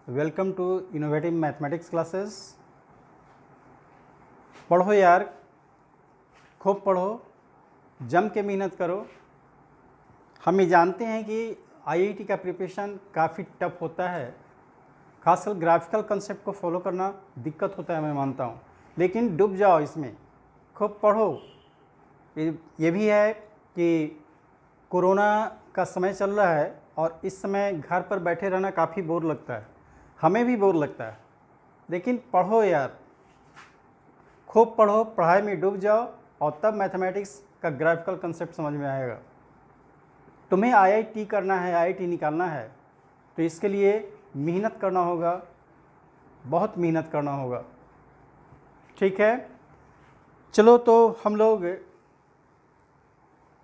Welcome to innovative mathematics classes. पढ़ो यार, खूब पढ़ो, जम के मेहनत करो। हम ये जानते हैं कि आईआईटी का प्रिपरेशन काफ़ी टफ होता है, खासकर ग्राफिकल कंसेप्ट को फॉलो करना दिक्कत होता है, मैं मानता हूँ। लेकिन डूब जाओ इसमें, खूब पढ़ो। ये भी है कि कोरोना का समय चल रहा है और इस समय घर पर बैठे रहना काफ़ी बोर लगता है, हमें भी बोर लगता है। लेकिन पढ़ो यार, खूब पढ़ो, पढ़ाई में डूब जाओ और तब मैथमेटिक्स का ग्राफिकल कंसेप्ट समझ में आएगा। तुम्हें आईआईटी करना है, आईआईटी निकालना है, तो इसके लिए मेहनत करना होगा, बहुत मेहनत करना होगा। ठीक है, चलो तो हम लोग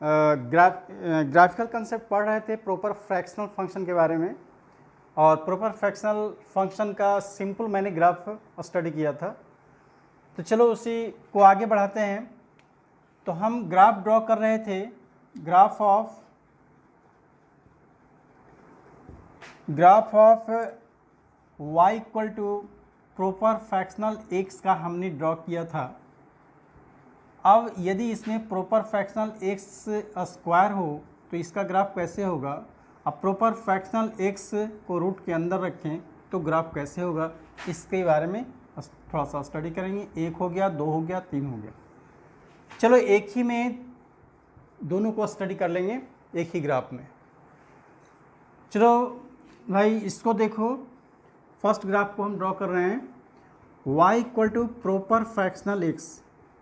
ग्राफिकल कंसेप्ट पढ़ रहे थे प्रॉपर फ्रैक्शनल फंक्शन के बारे में। और प्रॉपर फ्रैक्शनल फंक्शन का सिंपल मैंने ग्राफ स्टडी किया था, तो चलो उसी को आगे बढ़ाते हैं। तो हम ग्राफ ड्रॉ कर रहे थे, graph of y equal to proper fractional x का हमने ड्रॉ किया था। अब यदि इसमें प्रॉपर फ्रैक्शनल x स्क्वायर हो तो इसका ग्राफ कैसे होगा। अब प्रॉपर फ्रैक्शनल x को रूट के अंदर रखें तो ग्राफ कैसे होगा, इसके बारे में थोड़ा सा स्टडी करेंगे। 1 हो गया, 2 हो गया, 3 हो गया। चलो एक ही में दोनों को स्टडी कर लेंगे, एक ही ग्राफ में। चलो भाई इसको देखो, फर्स्ट ग्राफ को हम ड्रॉ कर रहे हैं, y equal to proper fractional x।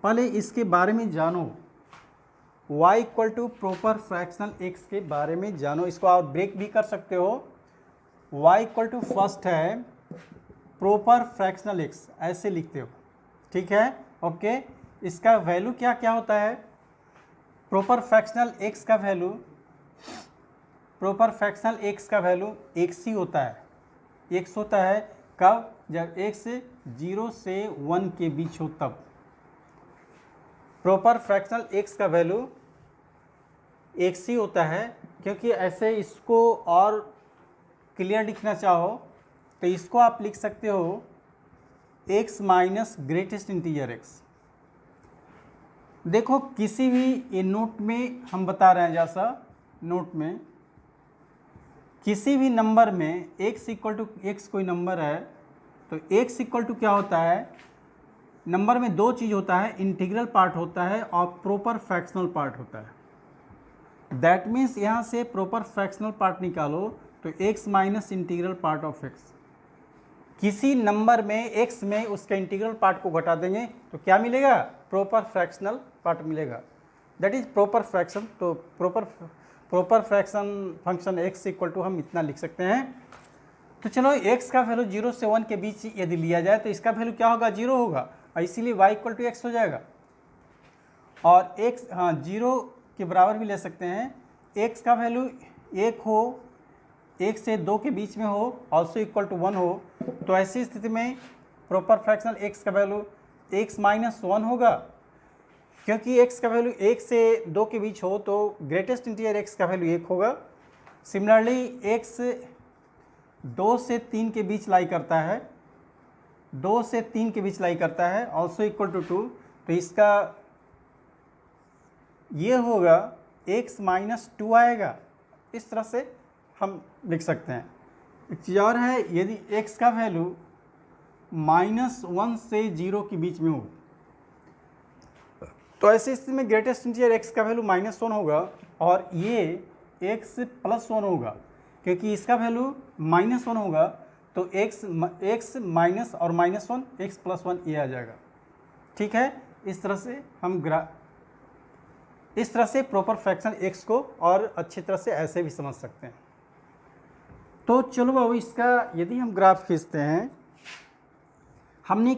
पहले इसके बारे में जानो, y equal to proper fractional x के बारे में जानो। इसको आप ब्रेक भी कर सकते हो। y इक्वल टू फर्स्ट है प्रॉपर फ्रैक्शनल x, ऐसे लिखते हो, ठीक है, ओके। इसका वैल्यू क्या क्या होता है, प्रॉपर फ्रैक्शनल x का वैल्यू, प्रॉपर फ्रैक्शनल x का वैल्यू x ही होता है। x होता है कब, जब x 0 से 1 के बीच हो तब। प्रॉपर फ्रैक्शनल x का वैल्यू x ही होता है, क्योंकि ऐसे इसको और क्लियर लिखना चाहो तो इसको आप लिख सकते हो x minus greatest integer x। देखो किसी भी ये नोट में हम बता रहे हैं, जैसा नोट में किसी भी नंबर में x इक्वल टू x कोई नंबर है तो x इक्वल टू क्या होता है, नंबर में दो चीज़ होता है, इंटीग्रल पार्ट होता है और प्रॉपर फ्रैक्शनल पार्ट होता है। दैट मीन्स यहाँ से प्रॉपर फ्रैक्शनल पार्ट निकालो तो x minus integral part of x। किसी नंबर में x में उसके इंटीग्रल पार्ट को घटा देंगे तो क्या मिलेगा, प्रॉपर फ्रैक्शनल पार्ट मिलेगा, दैट इज प्रॉपर फ्रैक्शन। तो proper fraction function x equal to हम इतना लिख सकते हैं। तो चलो x का वैल्यू 0 से 1 के बीच यदि लिया जाए तो इसका वैल्यू क्या होगा, 0 होगा, और इसीलिए y इक्वल टू x हो जाएगा। और x 0 के बराबर भी ले सकते हैं, x का वैल्यू 1 हो, 1 से 2 के बीच में हो, ऑल्सो इक्वल टू 1 हो, तो ऐसी स्थिति में प्रॉपर फ्रैक्शनल x का वैल्यू x माइनस 1 होगा, क्योंकि x का वैल्यू 1 से 2 के बीच हो तो ग्रेटेस्ट इंटीजर x का वैल्यू 1 होगा। सिमिलरली x 2 से 3 के बीच लाई करता है, 2 से 3 के बीच लाई करता है, ऑल्सो इक्वल टू 2, तो इसका ये होगा x माइनस 2 आएगा। इस तरह से हम लिख सकते हैं। एक चीज़ और है, यदि x का वैल्यू -1 से 0 के बीच में हो तो ऐसी स्थिति में ग्रेटेस्ट इंटीजर x का वैल्यू -1 होगा और ये x प्लस 1 होगा, क्योंकि इसका वैल्यू -1 होगा तो x माइनस और -1 x प्लस 1 ये आ जाएगा, ठीक है। इस तरह से हम इस तरह से प्रॉपर फ्रैक्शन x को और अच्छी तरह से ऐसे भी समझ सकते हैं। तो चलो बाबू इसका यदि हम ग्राफ खींचते हैं, हमने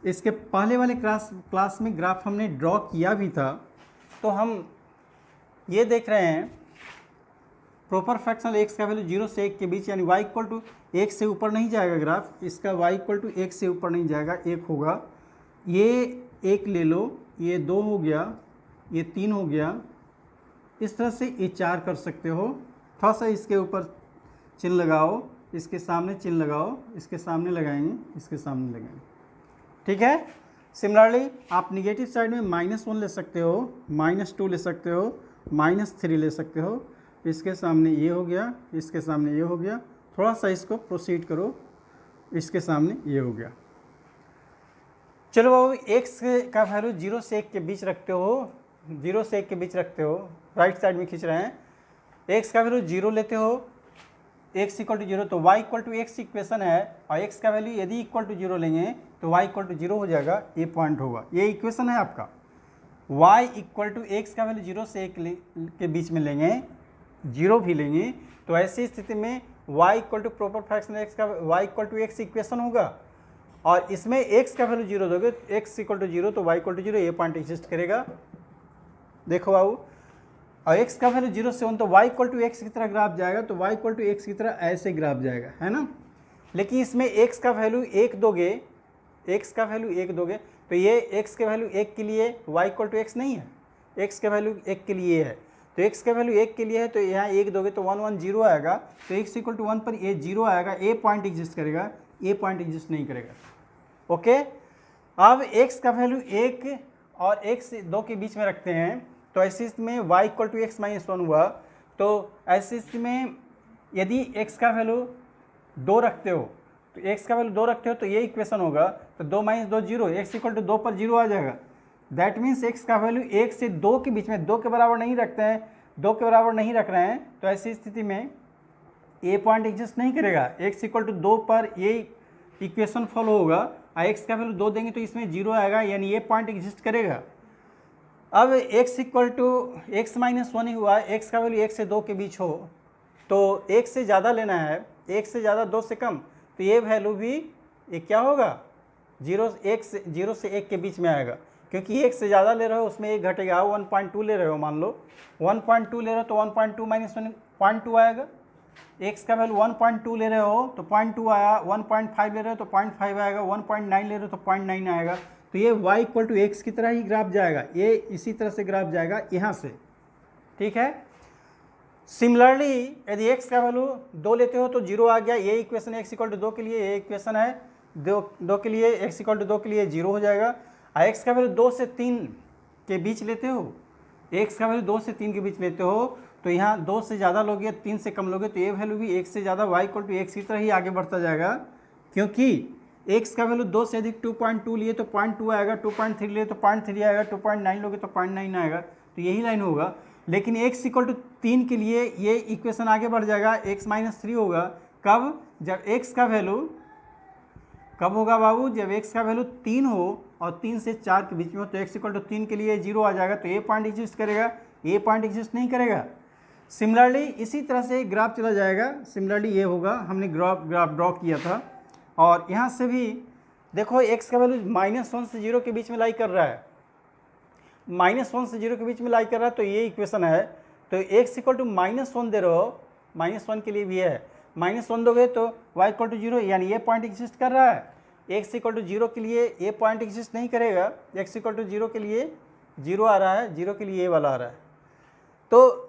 इसके पहले वाले क्लास में ग्राफ हमने ड्रॉ किया भी था, तो हम ये देख रहे हैं प्रॉपर फ्रैक्शनल x का वैल्यू 0 से 1 के बीच, यानी y इक्वल टू 1 से ऊपर नहीं जाएगा ग्राफ, इसका y इक्वल टू 1 से ऊपर नहीं जाएगा, 1 होगा। ये 1 ले लो, ये 2 हो गया, ये 3 हो गया, इस तरह से ये 4 कर सकते हो। थोड़ा सा इसके ऊपर चिन्ह लगाओ, इसके सामने चिन्ह लगाओ, इसके सामने लगाएंगे, इसके सामने लगाएंगे, ठीक है। सिमिलरली आप निगेटिव साइड में -1 ले सकते हो, -2 ले सकते हो, -3 ले सकते हो। इसके सामने ये हो गया, इसके सामने ये हो गया, थोड़ा सा इसको प्रोसीड करो, इसके सामने ये हो गया। चलो बाबू, x का वैल्यू 0 से 1 के बीच रखते हो, 0 से 1 के बीच रखते हो, राइट साइड में खींच रहे हैं। x का वैल्यू 0 लेते हो, x इक्वल टू 0, तो y equal to x equation है, और x का वैल्यू यदि इक्वल टू 0 लेंगे तो y इक्वल टू 0 हो जाएगा, ये पॉइंट होगा, ये इक्वेशन है आपका। y इक्वल टू x का वैल्यू 0 से 1 के बीच में लेंगे, 0 भी लेंगे, तो ऐसी स्थिति में y equal to proper fraction x का y equal to x equation होगा, और इसमें x का वैल्यू 0 दोगे, x इक्वल टू 0 तो y इक्वल टू 0, ये पॉइंट एग्जिस्ट करेगा। देखो बाबू, और x का वैल्यू 0 से 1 तो y इक्वल टू x की तरह ग्राफ जाएगा, तो y इक्वल टू x की तरह ऐसे ग्राफ जाएगा, है ना। लेकिन इसमें x का वैल्यू 1 दोगे, x का वैल्यू 1 दोगे, तो ये x के वैल्यू 1 के लिए y इक्वल टू x नहीं है, x के वैल्यू 1 के लिए है, तो x का वैल्यू 1 के लिए है, तो यहाँ 1 दोगे तो 1 1 0 आएगा, तो x इक्वल टू 1 पर ये 0 आएगा, ए पॉइंट एग्जिस्ट करेगा, ए पॉइंट एग्जिस्ट नहीं करेगा। ओके, अब x का वैल्यू 1 और x 2 के बीच में रखते हैं, तो ऐसी स्थिति में y equal to x minus 1 हुआ, तो ऐसी स्थिति में यदि x का वैल्यू 2 रखते हो, तो x का वैल्यू 2 रखते हो तो ये इक्वेशन होगा, तो 2 माइनस 2 0, x इक्वल टू 2 पर 0 आ जाएगा। दैट मीन्स x का वैल्यू 1 से 2 के बीच में, 2 के बराबर नहीं रखते हैं, 2 के बराबर नहीं रख रहे हैं, तो ऐसी स्थिति में ए पॉइंट एग्जिस्ट नहीं करेगा, x इक्वल टू 2 पर ये इक्वेशन फॉलो होगा, और x का वैल्यू 2 देंगे तो इसमें 0 आएगा, यानी ये पॉइंट एग्जिस्ट करेगा। अब x equal to x minus 1 ही हुआ, x का वैल्यू 1 से 2 के बीच हो, तो 1 से ज़्यादा लेना है, 1 से ज़्यादा 2 से कम, तो ये वैल्यू भी ये क्या होगा, 0 से 1 के बीच में आएगा, क्योंकि 1 से ज़्यादा ले रहे हो उसमें 1 घटेगा, 1.2 ले रहे हो, मान लो 1.2 ले रहे हो तो 1.2 माइनस 1 0.2 आएगा, x का वैल्यू 1.2 ले रहे हो तो 0.2 आया, 1.5 ले रहे हो तो 0.5 आएगा, 1.9 ले रहे हो तो 0.9 आएगा, तो ये y इक्वल टू x की तरह ही ग्राफ जाएगा, ये इसी तरह से ग्राफ जाएगा यहाँ से, ठीक है। सिमिलरली यदि x का वैल्यू 2 लेते हो तो 0 आ गया, ये इक्वेशन x इक्वल टू 2 के लिए, ये इक्वेशन है 2 के लिए, x इक्वल टू 2 के लिए 0 हो जाएगा। और x का वैल्यू 2 से 3 के बीच लेते हो, x का वैल्यू 2 से 3 के बीच लेते हो, तो यहाँ 2 से ज़्यादा लोगे, 3 से कम लोगे, तो ये वैल्यू भी 1 से ज़्यादा y इक्वल टू x की तरह ही आगे बढ़ता जाएगा, क्योंकि x का वैल्यू 2 से अधिक 2.2 लिए तो 0.2 आएगा, 2.3 लिए तो 0.3 आएगा, 2.9 लोगे तो 0.9 आएगा, तो यही लाइन होगा। लेकिन x इक्वल टू 3 के लिए ये इक्वेशन आगे बढ़ जाएगा, x माइनस 3 होगा, कब, जब x का वैल्यू कब होगा बाबू, जब x का वैल्यू 3 हो और 3 से 4 के बीच में हो, तो x इक्वल टू 3 के लिए 0 आ जाएगा, तो ये पॉइंट एग्जिस्ट करेगा, ये पॉइंट एग्जिस्ट नहीं करेगा। सिमिलरली इसी तरह से ग्राफ चला जाएगा, सिमिलरली ये होगा, हमने ग्राफ ड्रॉ किया था, और यहाँ से भी देखो x का वैल्यू -1 से 0 के बीच में लाई कर रहा है, -1 से 0 के बीच में लाई कर रहा है, तो ये इक्वेशन है, तो x इक्वल टू -1 दे रहे हो, -1 के लिए भी है, -1 दोगे तो y इक्वल टू 0, यानी ये पॉइंट एग्जिस्ट कर रहा है। x इक्वल टू 0 के लिए ये पॉइंट एग्जिस्ट नहीं करेगा, x इक्वल टू 0 के लिए 0 आ रहा है, 0 के लिए ये वाला आ रहा है, तो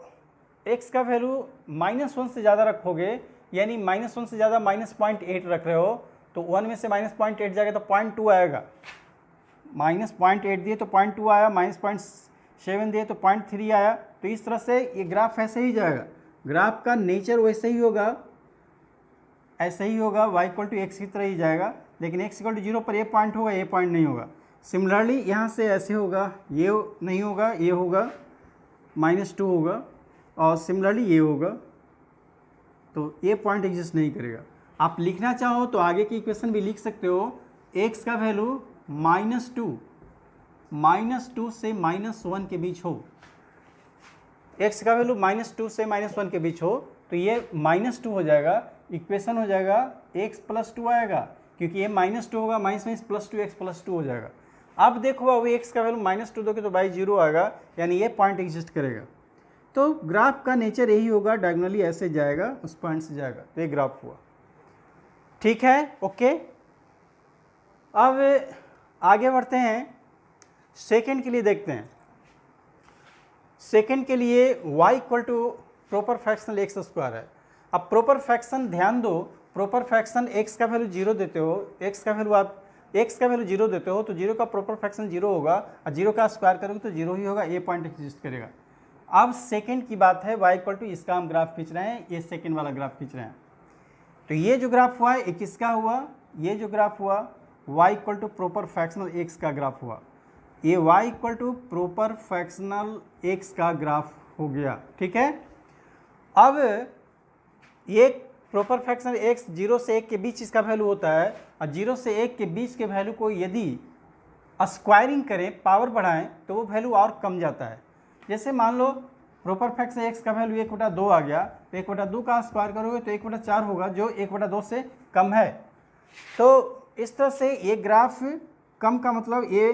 x का वैल्यू -1 से ज़्यादा रखोगे, यानी -1 से ज़्यादा -0.8 रख रहे हो, तो 1 में से -0.8 जाएगा तो 0.2 आएगा, -0.8 दिए तो 0.2 आया, -0.7 दिए तो 0.3 आया, तो इस तरह से ये ग्राफ ऐसे ही जाएगा, ग्राफ का नेचर वैसे ही होगा, ऐसे ही होगा, y इक्वल टू x की तरह ही जाएगा, लेकिन x इक्वल टू 0 पर ये पॉइंट होगा, ये पॉइंट नहीं होगा। सिमिलरली यहाँ से ऐसे होगा, ये नहीं होगा, ये होगा, -2 होगा, और सिमिलरली ये होगा, तो ये पॉइंट एग्जिस्ट नहीं करेगा। आप लिखना चाहो तो आगे की इक्वेशन भी लिख सकते हो, x का वैल्यू -2 से -1 के बीच हो, x का वैल्यू -2 से -1 के बीच हो, तो ये -2 हो जाएगा, इक्वेशन हो जाएगा x + 2 आएगा, क्योंकि ये -2 होगा, माइनस +2 x + 2 हो जाएगा। अब देखो अब x का वैल्यू -2 दोगे तो बाई 0 आएगा, यानी ये पॉइंट एग्जिस्ट करेगा। तो ग्राफ का नेचर यही होगा, डायगोनली ऐसे जाएगा, उस पॉइंट से जाएगा, तो ये ग्राफ हुआ, ठीक है, ओके। अब आगे बढ़ते हैं, सेकंड के लिए देखते हैं। सेकंड के लिए y equal to proper fractional x² है। अब प्रॉपर फ्रैक्शन ध्यान दो, प्रॉपर फ्रैक्शन x का वैल्यू 0 देते हो, x का वैल्यू आप x का वैल्यू 0 देते हो तो 0 का प्रॉपर फ्रैक्शन 0 होगा और 0 का स्क्वायर करोगे तो 0 ही होगा, ये पॉइंट एग्जिस्ट करेगा। अब सेकेंड की बात है, y इक्वल टू इसका हम ग्राफ खींच रहे हैं, ये सेकेंड वाला ग्राफ खींच रहे हैं। तो ये जो ग्राफ हुआ है किसका हुआ, ये जो ग्राफ हुआ y equal to proper fractional x का ग्राफ हुआ, ये y equal to proper fractional x का ग्राफ हो गया, ठीक है। अब ये प्रॉपर फ्रैक्शनल x 0 से 1 के बीच इसका वैल्यू होता है और 0 से 1 के बीच के वैल्यू को यदि स्क्वायरिंग करें, पावर बढ़ाएं तो वो वैल्यू और कम जाता है। जैसे मान लो प्रॉपर फ्रैक्शन x का वैल्यू 1/2 आ गया तो 1/2 का स्क्वायर करोगे तो 1/4 होगा, जो 1/2 से कम है। तो इस तरह से ये ग्राफ कम का मतलब ये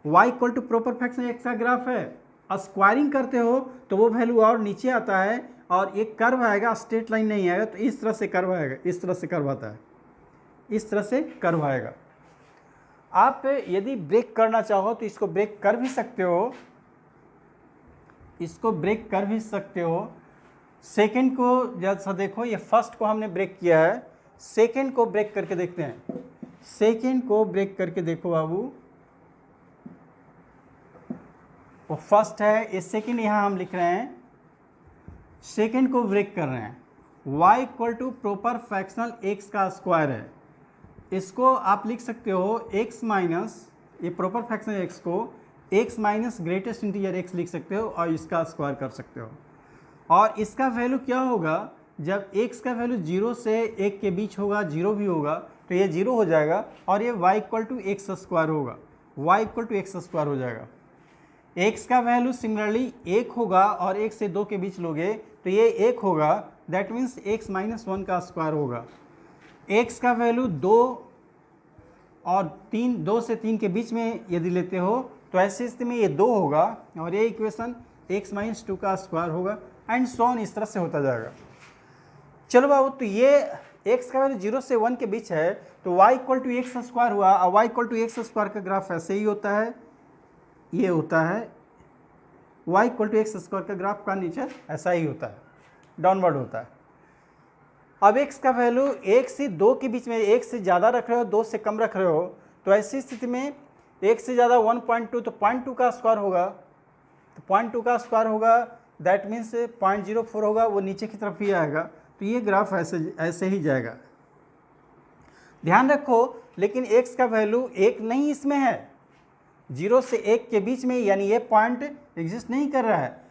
y equal to proper fraction x का ग्राफ है। स्क्वायरिंग करते हो तो वो वैल्यू और नीचे आता है और एक कर्व आएगा, स्ट्रेट लाइन नहीं आएगा, तो इस तरह से कर्व आएगा, इस तरह से कर्व आता है, इस तरह से कर्व आएगा। आप यदि ब्रेक करना चाहो तो इसको ब्रेक कर भी सकते हो, इसको ब्रेक कर भी सकते हो। सेकंड को जैसा देखो, ये फर्स्ट को हमने ब्रेक किया है, सेकंड को ब्रेक करके देखते हैं। सेकंड को ब्रेक करके देखो बाबू, वो फर्स्ट है, ये सेकंड यहाँ हम लिख रहे हैं, सेकंड को ब्रेक कर रहे हैं। y equal to proper fractional x का स्क्वायर है, इसको आप लिख सकते हो x माइनस, ये प्रॉपर फ्रैक्शनल x को x minus greatest integer x लिख सकते हो और इसका स्क्वायर कर सकते हो। और इसका वैल्यू क्या होगा, जब x का वैल्यू 0 से 1 के बीच होगा, 0 भी होगा तो ये 0 हो जाएगा और ये y equal to x square होगा, y equal to x square हो जाएगा। x का वैल्यू सिमिलरली 1 होगा और 1 से 2 के बीच लोगे तो ये 1 होगा, दैट मीन्स x माइनस 1 का स्क्वायर होगा। x का वैल्यू 2 और 3, 2 से 3 के बीच में यदि लेते हो तो ऐसी स्थिति में ये 2 होगा और ये इक्वेशन x माइनस 2 का स्क्वायर होगा एंड सो ऑन, इस तरह से होता जाएगा। चलो बाबू, तो ये x का वैल्यू 0 से 1 के बीच है तो y equal to x square हुआ और y equal to x square का ग्राफ ऐसे ही होता है, ये होता है y equal to x square का ग्राफ का नेचर ऐसा ही होता है, डाउनवर्ड होता है। अब x का वैल्यू 1 से 2 के बीच में, 1 से ज़्यादा रख रहे हो, 2 से कम रख रहे हो, तो ऐसी स्थिति में 1 से ज़्यादा 1.2 तो 0.2 का स्क्वायर होगा, तो 0.2 का स्क्वायर होगा, दैट मीन्स 0.04 होगा, वो नीचे की तरफ ही आएगा। तो ये ग्राफ ऐसे ही जाएगा। ध्यान रखो, लेकिन x का वैल्यू 1 नहीं इसमें है, 0 से 1 के बीच में, यानी ये पॉइंट एग्जिस्ट नहीं कर रहा है।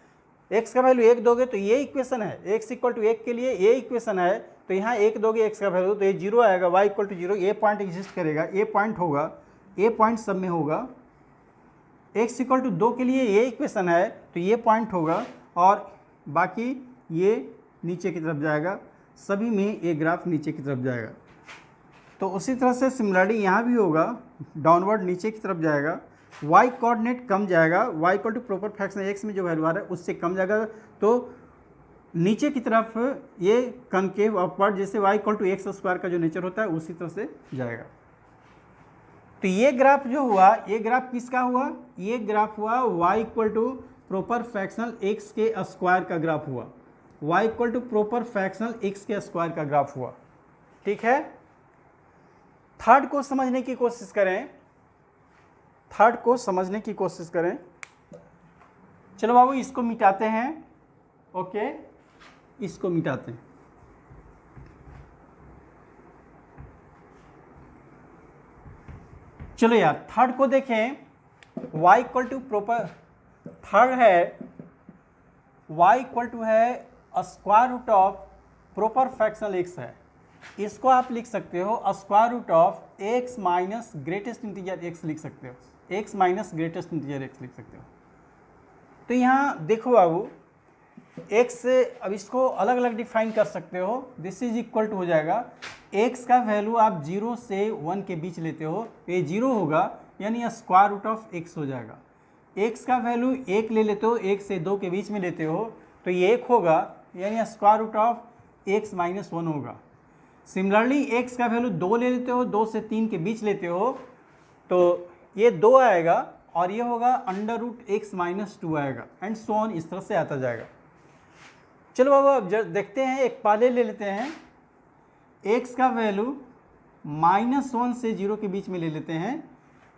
x का वैल्यू 1 दोगे तो ये इक्वेशन है, x इक्वल टू 1 के लिए ये इक्वेशन है, तो यहाँ 1 दोगे x का वैल्यू तो ये 0 आएगा, y इक्वल टू 0, ये पॉइंट एग्जिस्ट करेगा, ये पॉइंट होगा, ये पॉइंट सब में होगा। x इक्वल टू 2 के लिए ये इक्वेशन है तो ये पॉइंट होगा और बाकी ये नीचे की तरफ जाएगा, सभी में ये ग्राफ नीचे की तरफ जाएगा। तो उसी तरह से सिमिलरली यहाँ भी होगा, डाउनवर्ड नीचे की तरफ जाएगा, y कोऑर्डिनेट कम जाएगा, y equal to proper fraction x में जो वैल्यू आ रहा है उससे कम जाएगा, तो नीचे की तरफ ये कनकेव अपवर्ड, जैसे y equal to x square का जो नेचर होता है उसी तरह से जाएगा। तो ये ग्राफ जो हुआ, ये ग्राफ किसका हुआ, ये ग्राफ हुआ y equal to proper fractional x के स्क्वायर का ग्राफ हुआ, y equal to proper fractional x के स्क्वायर का ग्राफ हुआ, ठीक है। थर्ड को समझने की कोशिश करें, थर्ड को समझने की कोशिश करें। चलो बाबू, इसको मिटाते हैं, ओके, इसको मिटाते हैं। चलो यार, थर्ड को देखें, y equal to proper, third है y इक्वल टू है square root of proper fractional x है, इसको आप लिख सकते हो square root of x minus greatest integer x लिख सकते हो, x minus greatest integer x लिख सकते हो। तो यहाँ देखो बाबू, x, अब इसको अलग अलग डिफाइन कर सकते हो, दिस इज इक्वल टू हो जाएगा, x का वैल्यू आप 0 से 1 के बीच लेते हो, ये 0 होगा, यानी स्क्वायर रूट ऑफ x हो जाएगा। x का वैल्यू 1 ले लेते हो, 1 से 2 के बीच में लेते हो तो ये 1 होगा, यानी square root of x minus 1 होगा। सिमिलरली x का वैल्यू 2 ले लेते हो, 2 से 3 के बीच लेते हो तो ये 2 आएगा और ये होगा अंडर रूट x माइनस 2 आएगा एंड सो ऑन, इस तरह से आता जाएगा। चलो बाबा, अब देखते हैं, एक पाले ले लेते हैं, x का वैल्यू -1 से 0 के बीच में ले लेते हैं,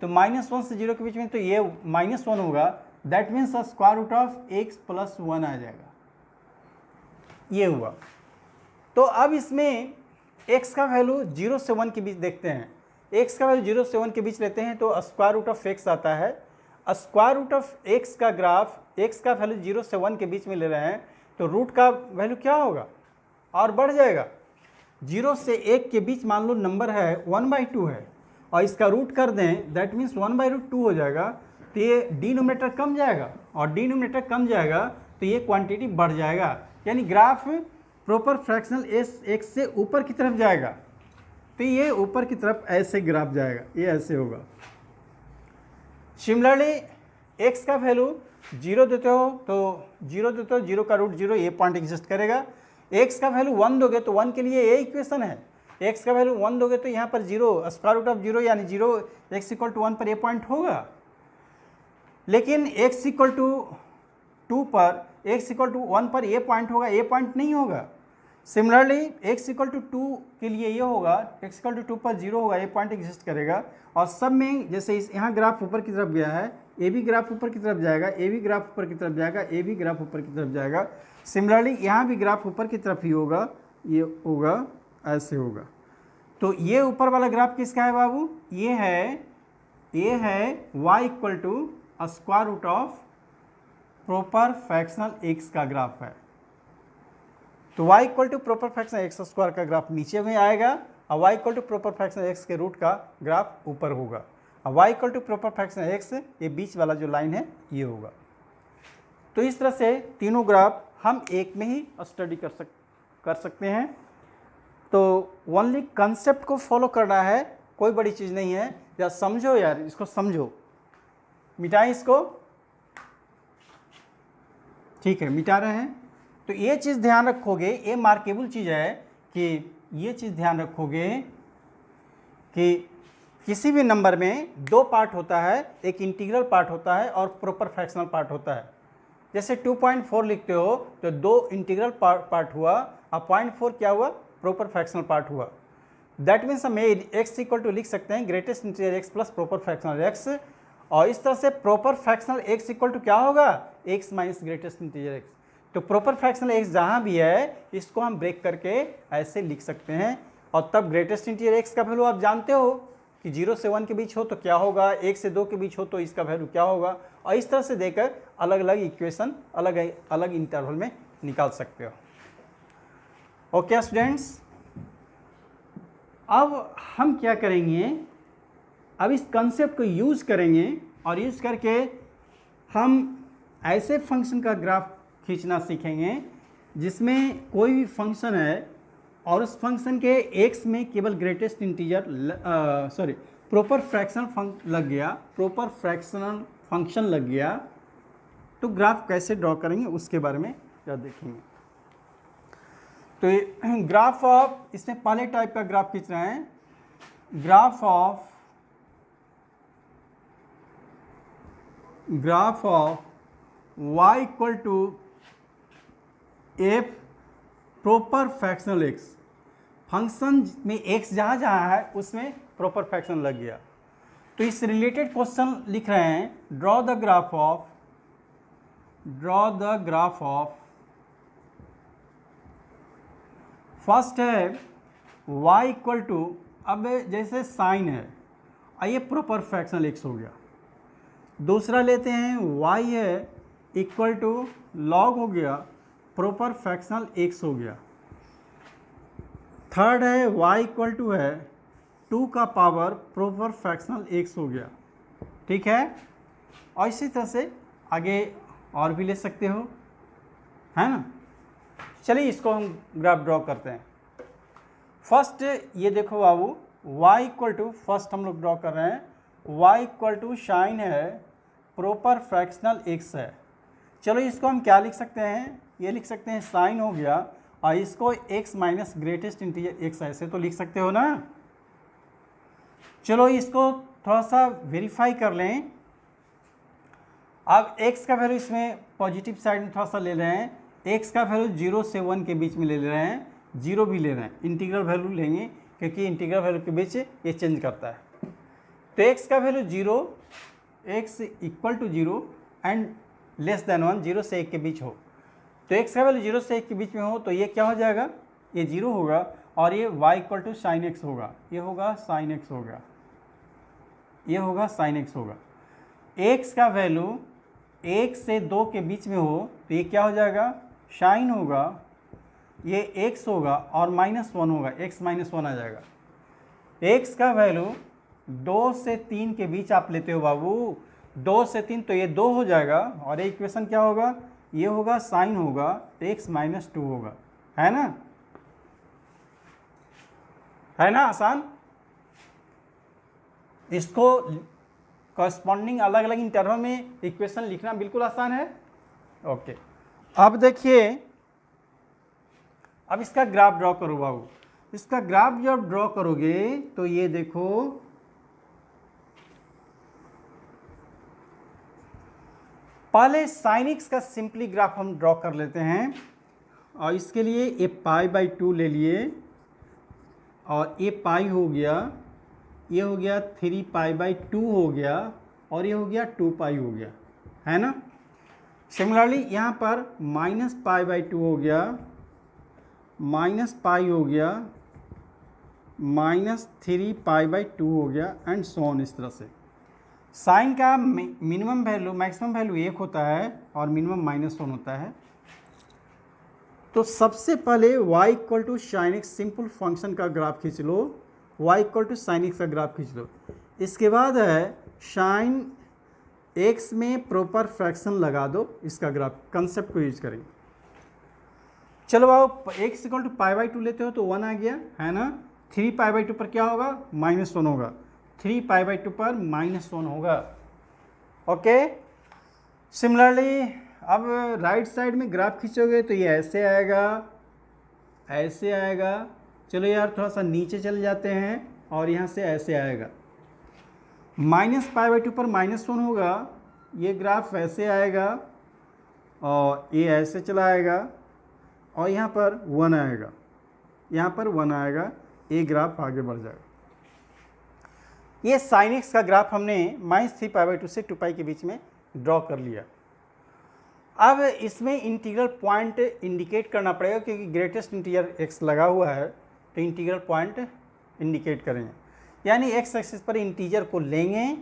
तो -1 से 0 के बीच में तो ये -1 होगा, that means square root of x + 1 आ जाएगा, ये हुआ। तो अब इसमें x का वैल्यू 0 से 1 के बीच देखते हैं, x का वैल्यू 0 से 1 के बीच लेते हैं तो स्क्वायर रूट ऑफ x आता है। स्क्वायर रूट ऑफ x का ग्राफ, x का वैल्यू 0 से 1 के बीच में ले रहे हैं तो रूट का वैल्यू क्या होगा, और बढ़ जाएगा। 0 से 1 के बीच मान लो नंबर है 1/2 है और इसका रूट कर दें, दैट मीन्स 1/2 हो जाएगा, तो ये डिनोमिनेटर कम जाएगा और डिनोमिनेटर कम जाएगा तो ये क्वांटिटी बढ़ जाएगा, यानी ग्राफ प्रॉपर फ्रैक्शनल x से ऊपर की तरफ जाएगा, तो ये ऊपर की तरफ ऐसे ग्राफ जाएगा, ये ऐसे होगा। सिमिलरली x का वैल्यू 0 देते हो तो 0 देते हो, 0 का रूट 0, ये पॉइंट एग्जिस्ट करेगा। x का वैल्यू 1 दोगे तो 1 के लिए ये इक्वेशन है, x का वैल्यू 1 दोगे तो यहाँ पर 0, स्क्वायर रूट ऑफ 0 यानी 0, x = 1 पर ये पॉइंट होगा। लेकिन x = 2 पर, x = 1 पर ये पॉइंट होगा, ये पॉइंट नहीं होगा। सिमिलरली x = 2 के लिए ये होगा, x = 2 पर 0 होगा, ये पॉइंट एग्जिस्ट करेगा। और सब में जैसे इस यहाँ ग्राफ ऊपर की तरफ गया है, ए भी ग्राफ ऊपर की तरफ जाएगा, ए भी ग्राफ ऊपर की तरफ जाएगा, ए भी ग्राफ ऊपर की तरफ जाएगा। सिमिलरली यहाँ भी ग्राफ ऊपर की तरफ ही होगा, ये होगा, ऐसे होगा। तो ये ऊपर वाला ग्राफ किसका है बाबू, ये है y = square root of proper fractional x का ग्राफ है। तो y = proper fractional x square का ग्राफ नीचे में आएगा और y = प्रॉपर फ्रैक्शनल x के रूट का ग्राफ ऊपर होगा, और y = प्रॉपर फ्रैक्शनल x, ये बीच वाला जो लाइन है ये होगा। तो इस तरह से तीनों ग्राफ हम एक में ही स्टडी कर सकते हैं। तो ओनली कंसेप्ट को फॉलो करना है, कोई बड़ी चीज़ नहीं है। या समझो यार, इसको समझो, मिटाएं इसको, ठीक है, मिटा रहे हैं। तो ये चीज़ ध्यान रखोगे, ये मार्केबल चीज़ है कि ये चीज़ ध्यान रखोगे कि किसी भी नंबर में दो पार्ट होता है, एक इंटीग्रल पार्ट होता है और प्रॉपर फ्रैक्शनल पार्ट होता है। जैसे 2.4 लिखते हो तो 2 इंटीग्रल पार्ट हुआ और 0.4 क्या हुआ, प्रॉपर फ्रैक्शनल पार्ट हुआ। दैट मीन्स हम x = लिख सकते हैं greatest integer x plus proper fractional x, और इस तरह से प्रॉपर फ्रैक्शनल x = क्या होगा, x minus greatest integer x। तो प्रॉपर फ्रैक्शनल x जहाँ भी है इसको हम ब्रेक करके ऐसे लिख सकते हैं, और तब ग्रेटेस्ट इंटीजर x का वैल्यू आप जानते हो कि 0 से 1 के बीच हो तो क्या होगा, 1 से 2 के बीच हो तो इसका वैल्यू क्या होगा, और इस तरह से देकर अलग अलग इक्वेशन अलग अलग इंटरवल में निकाल सकते हो। ओके स्टूडेंट्स, अब हम क्या करेंगे, अब इस कंसेप्ट को यूज़ करेंगे और यूज़ करके हम ऐसे फंक्शन का ग्राफ खींचना सीखेंगे जिसमें कोई भी फंक्शन है और उस फंक्शन के x में केवल ग्रेटेस्ट इंटीजर प्रॉपर फ्रैक्शनल लग गया, प्रॉपर फ्रैक्शनल फंक्शन लग गया, तो ग्राफ कैसे ड्रॉ करेंगे उसके बारे में क्या देखेंगे। तो ग्राफ ऑफ, इसमें पहले टाइप का ग्राफ खींच रहे हैं, graph of y = f proper fractional x। Function में x जहाँ जहाँ है उसमें प्रॉपर फ्रैक्शन लग गया। तो इस रिलेटेड क्वेश्चन लिख रहे हैं, draw the graph of first है y = अब जैसे साइन है और ये प्रॉपर फ्रैक्शनल x हो गया। दूसरा लेते हैं y है = log हो गया, प्रॉपर फ्रैक्शनल x हो गया। थर्ड है y = है 2 का पावर प्रॉपर फ्रैक्शनल x हो गया, ठीक है। और इसी तरह से आगे और भी ले सकते हो, है ना। चलिए इसको हम ग्राफ ड्रॉ करते हैं। फर्स्ट ये देखो बाबू, y = फर्स्ट हम लोग ड्रॉ कर रहे हैं, y = साइन है प्रॉपर फ्रैक्शनल x है। चलो इसको हम क्या लिख सकते हैं, ये लिख सकते हैं साइन हो गया और इसको x minus greatest integer x ऐसे तो लिख सकते हो ना। चलो इसको थोड़ा सा वेरीफाई कर लें। अब x का वैल्यू इसमें पॉजिटिव साइड में थोड़ा सा ले रहे हैं, x का वैल्यू 0 से 1 के बीच में ले रहे हैं, जीरो भी ले रहे हैं, इंटीग्रल वैल्यू लेंगे क्योंकि इंटीग्रल वैल्यू के बीच ये चेंज करता है। तो x का value 0, x equal to 0 and less than 1, 0 से 1 के बीच हो। तो x का वैल्यू 0 से 1 के बीच में हो तो ये क्या हो जाएगा, ये 0 होगा और ये y equal to sine x होगा, ये होगा साइन x होगा, ये होगा साइन x होगा। x का वैल्यू 1 से 2 के बीच में हो तो ये क्या हो जाएगा, साइन होगा, ये x होगा और -1 होगा, x -1 आ जाएगा। x का वैल्यू 2 से 3 के बीच आप लेते हो बाबू, 2 से 3 तो ये 2 हो जाएगा और ये इक्वेशन क्या होगा, ये होगा साइन होगा तो x -2 होगा, है ना, है ना आसान। इसको कॉरस्पॉन्डिंग अलग अलग इंटरवल में इक्वेशन लिखना बिल्कुल आसान है। ओके, अब देखिए, अब इसका ग्राफ ड्रॉ करो बाबू। इसका ग्राफ जब ड्रॉ करोगे तो ये देखो, पहले साइन एक्स का सिंपली ग्राफ हम ड्रॉ कर लेते हैं और इसके लिए ये π/2 ले लिए और ये पाई हो गया, ये हो गया 3π/2 हो गया और ये हो गया 2π हो गया, है ना। सिमिलरली यहाँ पर -π/2 हो गया, -π हो गया, -3π/2 हो गया एंड सो ऑन। इस तरह से साइन का मिनिमम वैल्यू मैक्सिमम वैल्यू 1 होता है और मिनिमम -1 होता है। तो सबसे पहले y equal to sine x simple function का ग्राफ खींच लो, y equal to sine x का ग्राफ खींच लो। इसके बाद है साइन एक्स में प्रॉपर फ्रैक्शन लगा दो, इसका ग्राफ कंसेप्ट को यूज करेंगे। चलो आओ, x इक्वल टू π/2 लेते हो तो 1 आ गया, है ना। 3π/2 पर क्या होगा, -1 होगा, 3π/2 पर -1 होगा। ओके, सिमिलरली अब राइट साइड में ग्राफ खींचोगे तो ये ऐसे आएगा, ऐसे आएगा। चलो यार थोड़ा सा नीचे चले जाते हैं और यहाँ से ऐसे आएगा, -π/2 पर -1 होगा, ये ग्राफ ऐसे आएगा और ये ऐसे चला आएगा और यहाँ पर 1 आएगा, यहाँ पर 1 आएगा, ये ग्राफ आगे बढ़ जाएगा। ये साइन एक्स का ग्राफ हमने -3π/2 से 2π के बीच में ड्रॉ कर लिया। अब इसमें इंटीग्रल पॉइंट इंडिकेट करना पड़ेगा क्योंकि ग्रेटेस्ट इंटीजर x लगा हुआ है, तो इंटीग्रल पॉइंट इंडिकेट करेंगे, यानी x एक्सिस पर इंटीजर को लेंगे।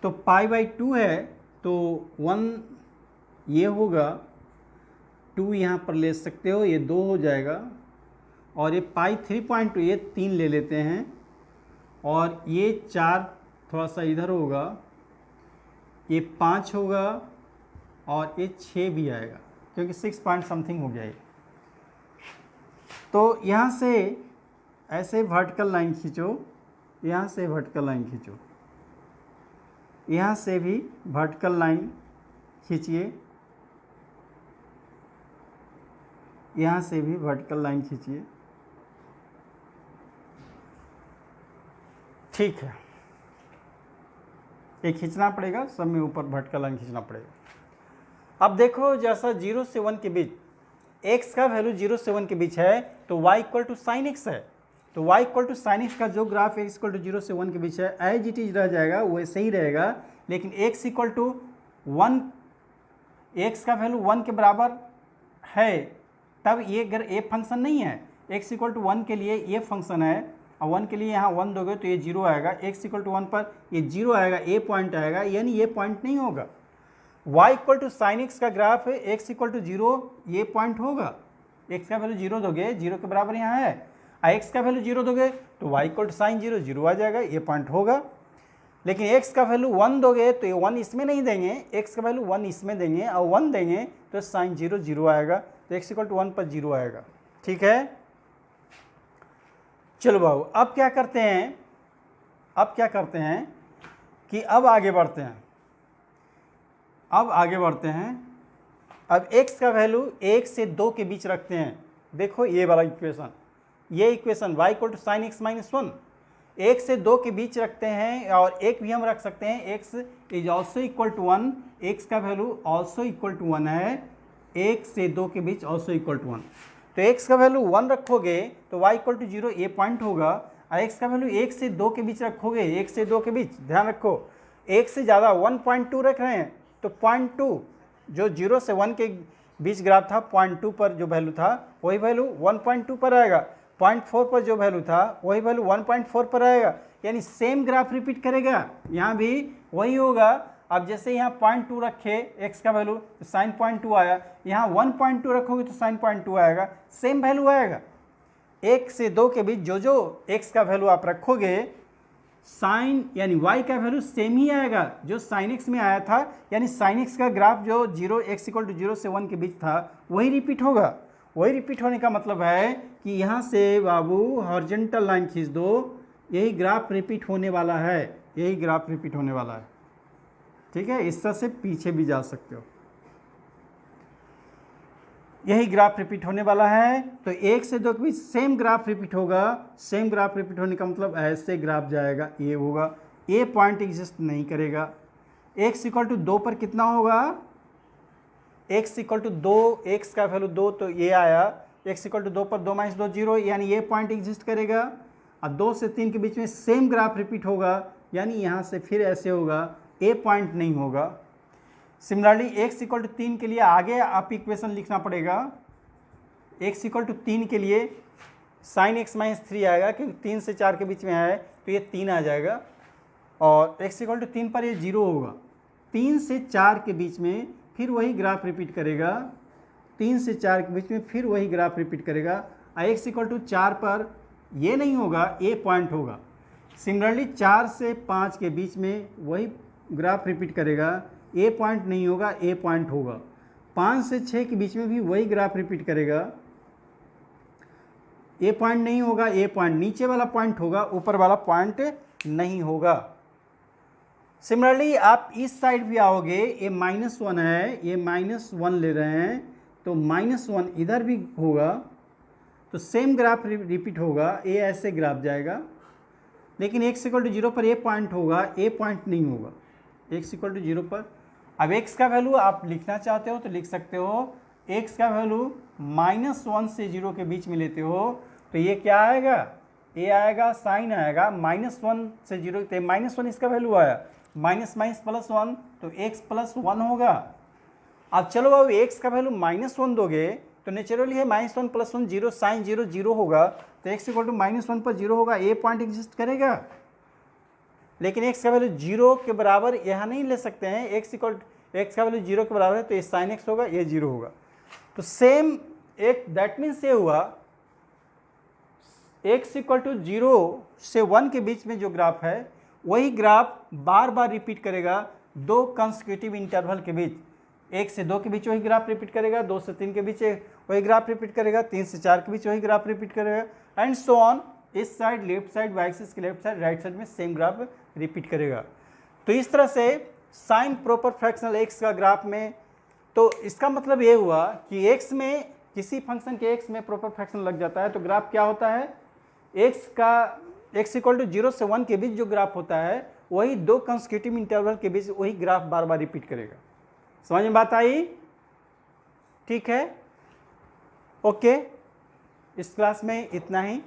तो π/2 है तो 1 ये होगा, 2 यहाँ पर ले सकते हो, ये 2 हो जाएगा और ये π/3.2 ये 3 ले लेते हैं और ये 4 थोड़ा सा इधर होगा, ये 5 होगा और ये 6 भी आएगा क्योंकि 6 पॉइंट समथिंग हो गया ये। तो यहाँ से ऐसे वर्टिकल लाइन खींचो, यहाँ से वर्टिकल लाइन खींचो, यहाँ से भी वर्टिकल लाइन खींचिए, यहाँ से भी वर्टिकल लाइन खींचिए, ठीक है। ये खींचना पड़ेगा, सब में ऊपर वर्टिकल लाइन खींचना पड़ेगा। अब देखो, जैसा 0 से 1 के बीच x का वैल्यू 0 से 1 के बीच है तो y equal to sine x है, तो y equal to sine x का जो ग्राफ x इक्वल टू 0 से 1 के बीच है एज इट इज रह जाएगा, वैसे ही रहेगा। लेकिन x इक्वल टू 1, x का वैल्यू 1 के बराबर है तब ये अगर a फंक्शन नहीं है, x इक्वल टू 1 के लिए ये फंक्शन है और 1 के लिए यहाँ 1 दोगे तो ये 0 आएगा, x इक्वल टू 1 पर ये 0 आएगा, a पॉइंट आएगा, यानी ये पॉइंट नहीं होगा। y equal to sine x का ग्राफ है, x इक्वल टू 0 ये पॉइंट होगा, x का वैल्यू 0 दोगे, 0 के बराबर यहाँ है, x का वैल्यू 0 दोगे तो y इक्वल टू साइन 0, 0 आ जाएगा, ये पॉइंट होगा। लेकिन x का वैल्यू 1 दोगे तो ये 1 इसमें नहीं देंगे, x का वैल्यू 1 इसमें देंगे और 1 देंगे तो साइन 0, 0 आएगा, तो x इक्वल टू 1 पर 0 आएगा, ठीक है। चलो बाबू, अब क्या करते हैं, अब क्या करते हैं कि अब आगे बढ़ते हैं, अब आगे बढ़ते हैं। अब x का वैल्यू 1 से 2 के बीच रखते हैं। देखो ये वाला इक्वेशन, ये equation y equal to sine x -1 1 से 2 के बीच रखते हैं और एक भी हम रख सकते हैं, x is also equal to 1, x का वैल्यू ऑल्सो इक्वल टू 1 है, 1 से 2 के बीच ऑल्सो इक्वल टू 1। तो x का वैल्यू 1 रखोगे तो y इक्वल टू 0 ये पॉइंट होगा, और x का वैल्यू 1 से 2 के बीच रखोगे, 1 से 2 के बीच, ध्यान रखो 1 से ज़्यादा 1.2 रख रहे हैं तो 0.2 जो 0 से 1 के बीच ग्राफ था 0.2 पर जो वैल्यू था वही वैल्यू 1.2 पर आएगा, 0.4 पर जो वैल्यू था वही वैल्यू 1.4 पर आएगा, यानी सेम ग्राफ रिपीट करेगा, यहाँ भी वही होगा। अब जैसे यहाँ 0.2 रखे x का वैल्यू तो साइन 0.2 आया, यहाँ 1.2 रखोगे तो साइन 0.2 आएगा, सेम वैल्यू आएगा। 1 से 2 के बीच जो जो x का वैल्यू आप रखोगे साइन यानी y का वैल्यू सेम ही आएगा जो साइन x में आया था, यानी साइन x का ग्राफ जो 0 x इक्वल टू 0 से 1 के बीच था वही रिपीट होगा। वही रिपीट होने का मतलब है कि यहाँ से बाबू हॉरिजॉन्टल लाइन खींच दो, यही ग्राफ रिपीट होने वाला है, यही ग्राफ रिपीट होने वाला है। ठीक है, इस तरह से पीछे भी जा सकते हो, यही ग्राफ रिपीट होने वाला है। तो 1 से 2 के बीच सेम ग्राफ रिपीट होगा, सेम ग्राफ रिपीट होने का मतलब ऐसे ग्राफ जाएगा, ये होगा, ये पॉइंट एग्जिस्ट नहीं करेगा। x इक्वल टू 2 पर कितना होगा, x इक्वल टू 2, x का वैल्यू 2 तो ये आया, x इक्वल टू 2 पर 2 - 2 0, यानी ये पॉइंट एग्जिस्ट करेगा। और 2 से 3 के बीच में सेम ग्राफ रिपीट होगा, यानी यहाँ से फिर ऐसे होगा, ए पॉइंट नहीं होगा। सिमिलरली x इक्वल टू 3 के लिए आगे आप इक्वेशन लिखना पड़ेगा, x इक्वल टू 3 के लिए साइन x - 3 आएगा क्योंकि 3 से 4 के बीच में है तो ये 3 आ जाएगा, और x इक्वल टू 3 पर ये 0 होगा। 3 से 4 के बीच में फिर वही ग्राफ रिपीट करेगा, 3 से 4 के बीच में फिर वही ग्राफ रिपीट करेगा, और x इक्वल टू 4 पर ये नहीं होगा, ए पॉइंट होगा। सिमिलरली 4 से 5 के बीच में वही ग्राफ रिपीट करेगा, ए पॉइंट नहीं होगा, ए पॉइंट होगा। 5 से 6 के बीच में भी वही ग्राफ रिपीट करेगा, ए पॉइंट नहीं होगा, ए पॉइंट नीचे वाला पॉइंट होगा, ऊपर वाला पॉइंट नहीं होगा। सिमिलरली आप इस साइड भी आओगे, ये -1 है, ये -1 ले रहे हैं तो -1 इधर भी होगा, तो सेम ग्राफ रिपीट होगा, ए ऐसे ग्राफ जाएगा, लेकिन x इक्वल टू 0 पर ए पॉइंट होगा, ए पॉइंट नहीं होगा x इक्वल टू 0 पर। अब x का वैल्यू आप लिखना चाहते हो तो लिख सकते हो, x का वैल्यू -1 से 0 के बीच में लेते हो तो ये क्या आएगा, ए आएगा, साइन आएगा, -1 से 0 तो -1 इसका वैल्यू आया, -+1 तो x + 1 होगा। अब चलो अब x का वैल्यू -1 दोगे तो नेचुरली है -1 + 1 0, साइन 0 0 होगा, तो x इक्वल टू -1 पर 0 होगा, ए पॉइंट एग्जिस्ट करेगा। लेकिन x का वैल्यू 0 के बराबर यहाँ नहीं ले सकते हैं, x का वैल्यू 0 के बराबर है तो ये साइन x होगा, ये 0 होगा। तो सेम एक दैट मीन्स ये हुआ, x इक्वल टू 0 से 1 के बीच में जो ग्राफ है वही ग्राफ बार बार रिपीट करेगा 2 कंसेक्यूटिव इंटरवल के बीच। 1 से 2 के बीच वही ग्राफ रिपीट करेगा, 2 से 3 के बीच वही ग्राफ रिपीट करेगा, 3 से 4 के बीच वही ग्राफ रिपीट करेगा, एंड सो ऑन। इस side left side Y axis के लेफ्ट साइड राइट साइड में सेम ग्राफ रिपीट करेगा। तो इस तरह से साइन प्रॉपर फ्रैक्शनल एक्स का ग्राफ में, तो इसका मतलब ये हुआ कि एक्स में किसी फंक्शन के एक्स में प्रॉपर फ्रैक्शन लग जाता है तो ग्राफ क्या होता है, एक्स इक्वल टू 0 से 1 के बीच जो ग्राफ होता है वही 2 कंसेक्यूटिव इंटरवल के बीच वही ग्राफ बार बार रिपीट करेगा। समझ में बात आई? ठीक है, ओके। इस क्लास में इतना ही।